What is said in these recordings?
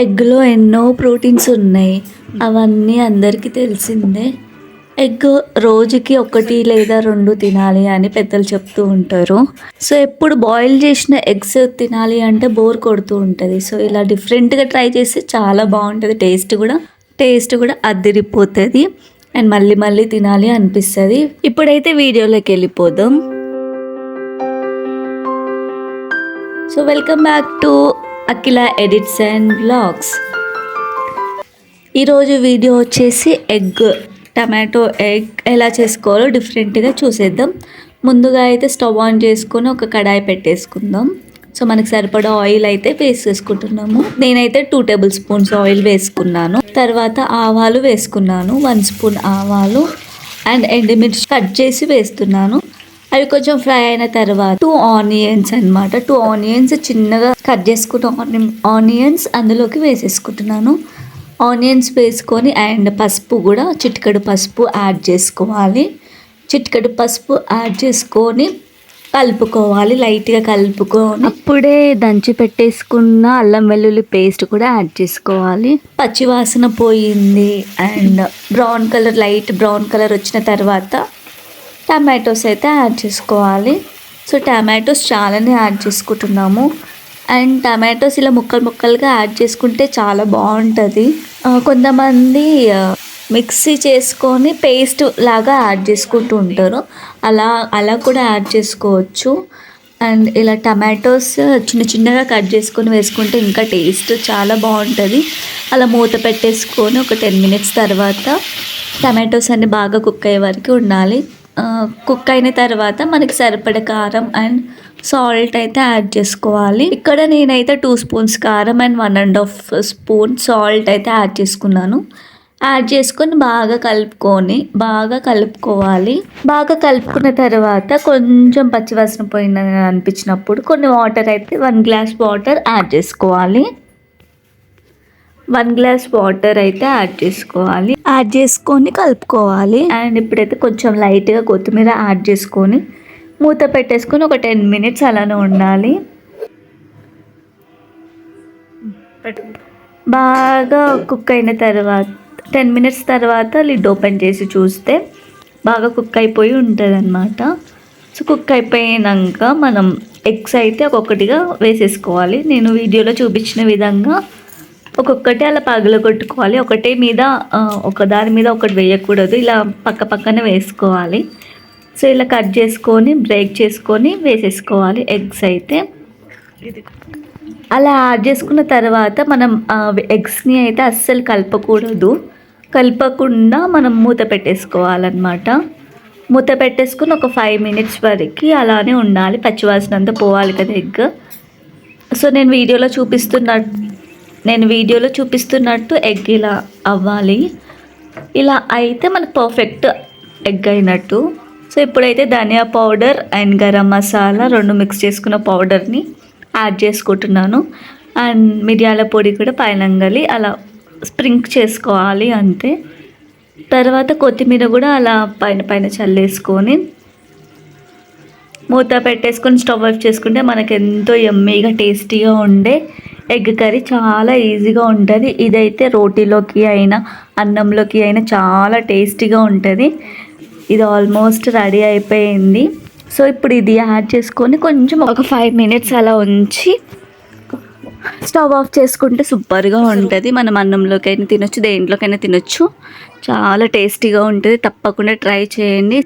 ఎగ్‌లో ఎన్నో ప్రోటీన్స్ ఉన్నాయి. అవన్నీ అందరికీ తెలిసిందే. ఎగ్ రోజుకి 1 లేదా 2 తినాలి అని పెద్దలు చెప్తూ ఉంటారు. సో, ఎప్పుడు బాయిల్ చేసిన ఎగ్స్ తినాలి అంటే బోర్ కొడుతూ ఉంటది. సో, ఇలా డిఫరెంట్‌గా ట్రై చేస్తే చాలా బావుంటది. టేస్ట్ కూడా అద్దిరిపోతది. అండ్ మళ్ళీ మళ్ళీ తినాలి అనిపిస్తది. ఇప్పుడైతే వీడియోలోకెళ్ళిపోదాం. So, welcome back to Akhila edits and vlogs. ఈరోజు వీడియో వచ్చేసి టమాటో ఎగ్ ఎలా చేసుకోవాలో డిఫరెంట్గా చూసేద్దాం. ముందుగా అయితే స్టవ్ ఆన్ చేసుకొని ఒక కడాయి పెట్టేసుకుందాం. సో మనకి సరిపడా ఆయిల్ అయితే వేసేసుకుంటున్నాము. నేనైతే 2 టేబుల్ స్పూన్స్ ఆయిల్ వేసుకున్నాను. తర్వాత ఆవాలు వేసుకున్నాను, 1 స్పూన్ ఆవాలు అండ్ ఎండుమిర్చి కట్ చేసి వేస్తున్నాను. అవి కొంచెం ఫ్రై అయిన తర్వాత 2 ఆనియన్స్ అనమాట. 2 ఆనియన్స్ చిన్నగా కట్ చేసుకున్న ఆనియన్స్ అందులోకి వేసేసుకుంటున్నాను. ఆనియన్స్ వేసుకొని అండ్ పసుపు కూడా చిటికెడు పసుపు యాడ్ చేసుకోవాలి. చిటికెడు పసుపు యాడ్ చేసుకొని కలుపుకోవాలి. లైట్గా కలుపుకొని అప్పుడే దంచి పెట్టేసుకున్న అల్లం వెల్లుల్లి పేస్ట్ కూడా యాడ్ చేసుకోవాలి. పచ్చివాసన పోయింది అండ్ లైట్ బ్రౌన్ కలర్ వచ్చిన తర్వాత టమాటోస్ అయితే యాడ్ చేసుకోవాలి. సో టమాటోస్ చాలానే యాడ్ చేసుకుంటున్నాము. అండ్ టమాటోస్ ఇలా ముక్కలుగా యాడ్ చేసుకుంటే చాలా బాగుంటుంది. కొంతమంది మిక్సీ చేసుకొని పేస్ట్ లాగా యాడ్ చేసుకుంటూ ఉంటారు. అలా కూడా యాడ్ చేసుకోవచ్చు. అండ్ ఇలా టమాటోస్ చిన్నగా కట్ చేసుకొని వేసుకుంటే ఇంకా టేస్ట్ చాలా బాగుంటుంది. అలా మూత పెట్టేసుకొని ఒక 10 మినిట్స్ తర్వాత టమాటోస్ అన్ని బాగా కుక్ అయ్యే వరకు ఉండాలి. కుక్ అయిన తర్వాత మనకి సరిపడే కారం అండ్ సాల్ట్ అయితే యాడ్ చేసుకోవాలి. ఇక్కడ నేనైతే 2 స్పూన్స్ కారం అండ్ 1.5 స్పూన్ సాల్ట్ అయితే యాడ్ చేసుకున్నాను. యాడ్ చేసుకొని బాగా కలుపుకోవాలి. బాగా కలుపుకున్న తర్వాత కొంచెం పచ్చివాసన పోయిందని అనిపించినప్పుడు కొన్ని వాటర్ అయితే 1 గ్లాస్ వాటర్ యాడ్ చేసుకోవాలి. 1 గ్లాస్ వాటర్ అయితే యాడ్ చేసుకొని కలుపుకోవాలి. అండ్ ఇప్పుడైతే కొంచెం లైట్గా కొత్తిమీర యాడ్ చేసుకొని మూత పెట్టేసుకొని ఒక 10 మినిట్స్ అలానే ఉండాలి. బాగా కుక్ అయిన తర్వాత 10 మినిట్స్ తర్వాత లిడ్ ఓపెన్ చేసి చూస్తే బాగా కుక్ అయిపోయి ఉంటుంది అన్నమాట. సో కుక్ అయిపోయాక మనం ఎగ్స్ అయితే ఒక్కొక్కటిగా వేసేసుకోవాలి. నేను వీడియోలో చూపించిన విధంగా ఒక్కొక్కటి అలా పగలగొట్టుకోవాలి. ఒక దాని మీద ఒకటి వేయకూడదు, ఇలా పక్కనే వేసుకోవాలి. సో ఇలా కట్ చేసుకొని బ్రేక్ చేసుకొని వేసేసుకోవాలి ఎగ్స్ అయితే. అలా యాడ్ చేసుకున్న తర్వాత మనం ఎగ్స్ని అయితే అస్సలు కలపకుండా మనం మూత పెట్టేసుకోవాలన్నమాట. మూత పెట్టేసుకుని ఒక 5 మినిట్స్ వరకు అలానే ఉండాలి. పచ్చివాసన అంతా పోవాలి కదా ఎగ్. సో నేను వీడియోలో చూపిస్తున్నట్టు ఎగ్ ఇలా అవ్వాలి. ఇలా అయితే మనకు పర్ఫెక్ట్ ఎగ్ అయినట్టు. సో ఇప్పుడైతే ధనియా powder and garam masala 2 mix చేసుకున్న పౌడర్ని యాడ్ చేసుకుంటున్నాను. అండ్ మిరియాల పొడి కూడా పైనంగలి అలా స్ప్రింక్ చేసుకోవాలి అంతే. తర్వాత కొత్తిమీర కూడా అలా పైన చల్లేసుకొని మూత పెట్టేసుకొని స్టవ్ ఆఫ్ చేసుకుంటే మనకు ఎంతో యమ్మీగా టేస్టీగా ఉండే ఎగ్ కర్రీ చాలా ఈజీగా ఉంటుంది. ఇదైతే రోటీలోకి అయినా అన్నంలోకి అయినా చాలా టేస్టీగా ఉంటుంది. ఇది ఆల్మోస్ట్ రెడీ అయిపోయింది. సో ఇప్పుడు ఇది యాడ్ చేసుకొని కొంచెం ఒక 5 మినిట్స్ అలా ఉంచి స్టవ్ ఆఫ్ చేసుకుంటే సూపర్గా ఉంటుంది. మనం అన్నంలోకైనా తినొచ్చు, దేంట్లోకైనా తినొచ్చు. చాలా టేస్టీగా ఉంటుంది. తప్పకుండా ట్రై చేయండి.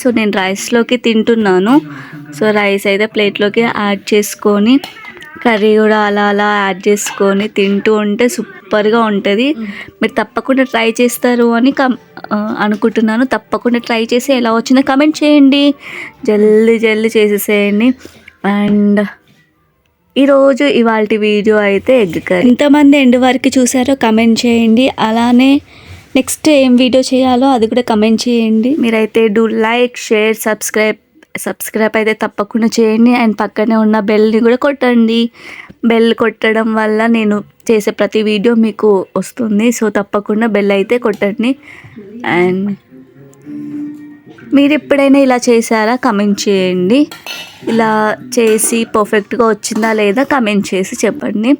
సో నేను రైస్లోకి తింటున్నాను. సో రైస్ అయితే ప్లేట్లోకి యాడ్ చేసుకొని కర్రీ కూడా అలా యాడ్ చేసుకొని తింటూ ఉంటే సూపర్గా ఉంటుంది. మీరు తప్పకుండా ట్రై చేస్తారు అని అనుకుంటున్నాను. తప్పకుండా ట్రై చేసి ఎలా వచ్చిందో కమెంట్ చేయండి. జల్దీ చేసేసేయండి. అండ్ ఇవాళ వీడియో అయితే ఎగ్ కర్రీ. ఎంతమంది ఎండ్ వరకు చూసారో కమెంట్ చేయండి. అలానే నెక్స్ట్ ఏం వీడియో చేయాలో అది కూడా కమెంట్ చేయండి. మీరైతే లైక్, షేర్, సబ్స్క్రైబ్ అయితే తప్పకుండా చేయండి. అండ్ పక్కనే ఉన్న బెల్ని కూడా కొట్టండి. బెల్ కొట్టడం వల్ల నేను చేసే ప్రతి వీడియో మీకు వస్తుంది. సో తప్పకుండా బెల్ అయితే కొట్టండి. అండ్ మీరు ఎప్పుడైనా ఇలా చేశారా? కమెంట్ చేయండి. ఇలా చేసి పర్ఫెక్ట్గా వచ్చిందా లేదా కమెంట్ చేసి చెప్పండి.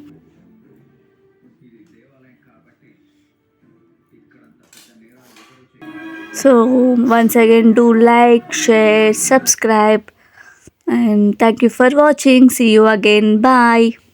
So once again, do like, share, subscribe, and thank you for watching. See you again. Bye.